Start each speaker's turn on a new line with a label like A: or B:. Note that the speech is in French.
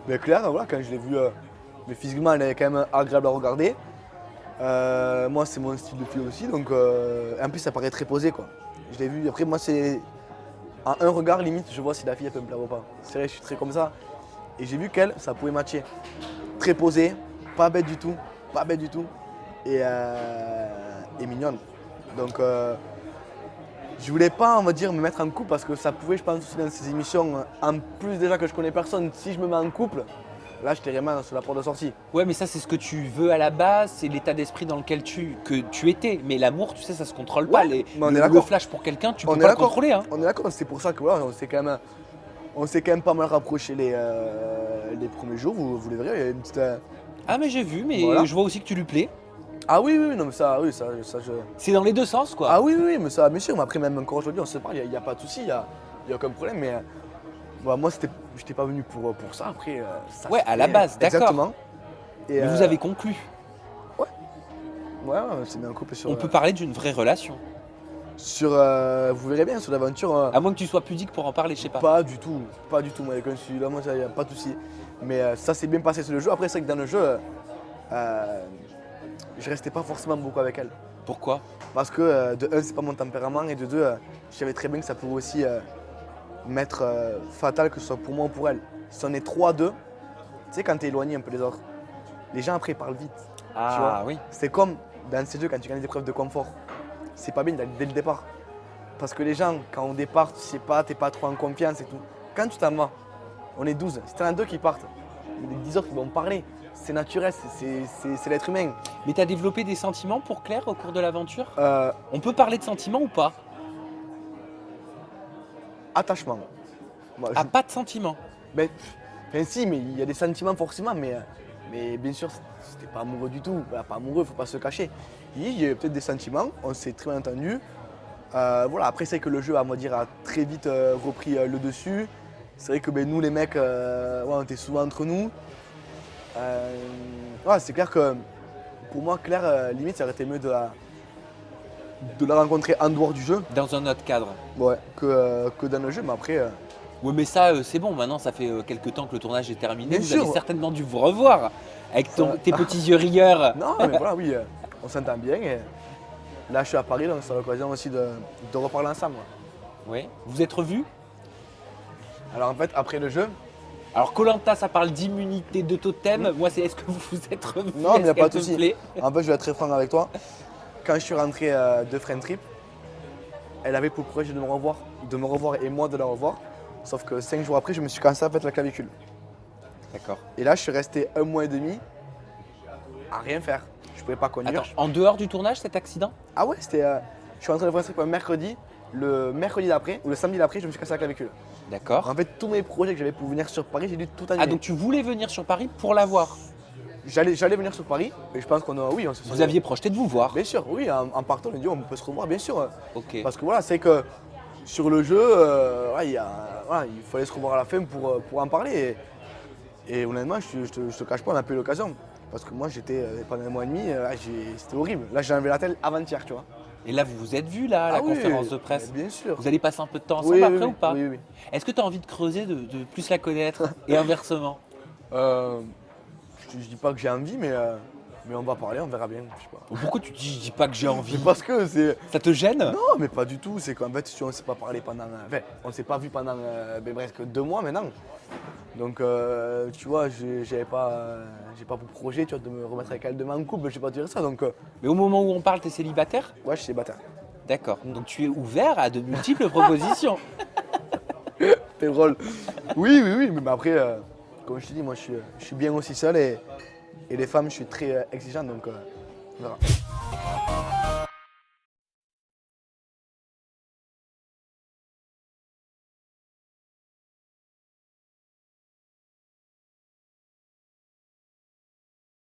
A: Mais Claire, voilà, quand je l'ai vue, mais physiquement, elle est quand même agréable à regarder. Moi, c'est mon style de fille aussi, donc en plus, ça paraît très posé, quoi. Je l'ai vue, après, moi, c'est à un regard, limite, je vois si la fille, elle peut me plaire ou pas. C'est vrai, je suis très comme ça. Et j'ai vu qu'elle, ça pouvait matcher. Très posée, pas bête du tout, pas bête du tout, et mignonne. Donc, je voulais pas, on va dire, me mettre en couple parce que ça pouvait, je pense, aussi dans ces émissions, en plus déjà que je connais personne, si je me mets en couple, là, j'étais vraiment sur la porte de sortie.
B: Ouais, mais ça, c'est ce que tu veux à la base, c'est l'état d'esprit dans lequel que tu étais. Mais l'amour, tu sais, ça se contrôle pas.
A: Ouais, mais on est
B: Le
A: d'accord.
B: flash pour quelqu'un, tu
A: On
B: peux
A: est
B: pas le
A: d'accord.
B: contrôler. Hein.
A: On est d'accord, c'est pour ça que voilà, on s'est quand même pas mal rapproché les premiers jours, vous les verrez, il y a une petite.
B: Ah, mais j'ai vu, mais
A: Voilà.
B: je vois aussi que tu lui plais.
A: Ah oui, oui, oui, non, mais ça, oui, ça je.
B: C'est dans les deux sens, quoi.
A: Ah oui, oui, oui, mais ça, bien sûr, mais après, même encore aujourd'hui, on se parle, il n'y a pas de souci, il n'y a aucun problème, mais voilà, moi, j'étais pas venu pour ça, après. Ça
B: Ouais,
A: se
B: à la
A: fait,
B: base, d'accord.
A: Exactement. Et,
B: Mais vous avez conclu.
A: Ouais, ouais, on s'est mis en couple sur.
B: On peut parler d'une vraie relation.
A: Vous verrez bien, sur l'aventure.
B: À moins que tu sois pudique pour en parler, je sais pas.
A: Pas du tout, pas du tout, moi, quand je suis là, moi, il n'y a pas de souci. Mais ça s'est bien passé sur le jeu. Après, c'est vrai que dans le jeu, je restais pas forcément beaucoup avec elle.
B: Pourquoi?
A: Parce que de un, c'est pas mon tempérament, et de deux, je savais très bien que ça pouvait aussi m'être fatal, que ce soit pour moi ou pour elle. Si on est 3-2, tu sais, quand t'es éloigné un peu des autres, les gens après ils parlent vite. Tu vois.
B: Ah oui.
A: C'est comme dans ces jeux, quand tu gagnes des épreuves de confort. C'est pas bien d'aller dès le départ. Parce que les gens, quand on départ, tu sais pas, t'es pas trop en confiance et tout. Quand tu t'en vas, on est 12. Si t'en as deux qui partent, les 10 autres qui vont parler. C'est naturel, c'est l'être humain.
B: Mais t'as développé des sentiments pour Claire au cours de l'aventure?
A: Euh,
B: On peut parler de sentiments ou pas?
A: attachement. Moi,
B: Ah, pas de sentiments.
A: ben, enfin, si, mais il y a des sentiments forcément, mais bien sûr, c'était pas amoureux du tout. Voilà, pas amoureux, faut pas se cacher. Il y a peut-être des sentiments, on s'est très bien entendu. Voilà, après, c'est vrai que le jeu, à moi dire, a très vite repris le dessus. C'est vrai que ben, nous, les mecs, ouais, on était souvent entre nous. Ouais, c'est clair que pour moi, Claire, limite, ça aurait été mieux de la rencontrer en dehors du jeu,
B: Dans un autre cadre.
A: ouais, que dans le jeu. Mais après,
B: Ouais, mais ça, c'est bon. Maintenant, ça fait quelques temps que le tournage est terminé.
A: Bien
B: Vous
A: sûr.
B: avez certainement dû vous revoir avec
A: Ça-
B: tes petits yeux rieurs.
A: non, mais voilà, oui, on s'entend bien. Et là, je suis à Paris, donc c'est l'occasion aussi de reparler ensemble.
B: Oui. Vous êtes revus?
A: Alors en fait, après le jeu,
B: Alors, koh ça parle d'immunité de totem. Moi, c'est est-ce que vous vous êtes revus?
A: non, mais il n'y a
B: Est-ce
A: pas de
B: qu'elle te
A: souci.
B: plaît?
A: En fait, je vais être très franc avec toi. Quand je suis rentré de Friend Trip, elle avait pour projet de me revoir et moi de la revoir. Sauf que 5 jours après, je me suis cassé en fait la clavicule.
B: D'accord.
A: Et là, je suis resté 1 mois et demi à rien faire. Je pouvais pas conduire.
B: Attends, en dehors du tournage, cet accident?
A: Ah ouais, c'était. Je suis rentré de Friend Trip un mercredi. Le mercredi d'après, ou le samedi d'après, je me suis cassé la clavicule.
B: D'accord.
A: En fait, tous mes projets que j'avais pour venir sur Paris, j'ai dû tout annuler.
B: Ah, donc tu voulais venir sur Paris pour la voir?
A: J'allais venir sur Paris, et je pense oui, on se
B: Vous aviez projeté de vous voir?
A: Bien sûr, oui, en partant, on a dit on peut se revoir, bien sûr.
B: Ok.
A: Parce que voilà, c'est que sur le jeu, ouais, il fallait se revoir à la fin pour en parler. Et honnêtement, je te cache pas, on n'a pas eu l'occasion. Parce que moi, j'étais pendant 1 mois et demi, c'était horrible. Là, j'ai enlevé la tête avant-hier, tu vois.
B: Et là, vous vous êtes vus là, à la
A: Ah oui,
B: conférence de presse?
A: mais bien sûr.
B: Vous allez passer un peu de temps ensemble
A: Oui,
B: après
A: oui,
B: ou pas?
A: oui, oui.
B: Est-ce que tu as envie de creuser, de plus la connaître et inversement?
A: Je dis pas que j'ai envie, mais on va parler, on verra bien. Je sais pas.
B: Pourquoi tu dis je dis pas que j'ai envie?
A: C'est parce que c'est.
B: Ça te gêne?
A: Non, mais pas du tout. C'est qu'en fait, si on ne s'est pas parlé pendant. Enfin, on ne s'est pas vu pendant presque 2 mois maintenant. Donc, tu vois, j'ai pas pour projet, tu vois, de me remettre avec elle demain en couple. Je vais pas te dire ça. Donc,
B: Mais au moment où on parle, t'es célibataire?
A: ouais, je suis célibataire.
B: D'accord. Donc tu es ouvert à de multiples propositions.
A: T'es drôle. Oui, oui, oui. Mais après, comme je te dis, moi, je suis bien aussi seul et les femmes, je suis très exigeant. Donc, on verra.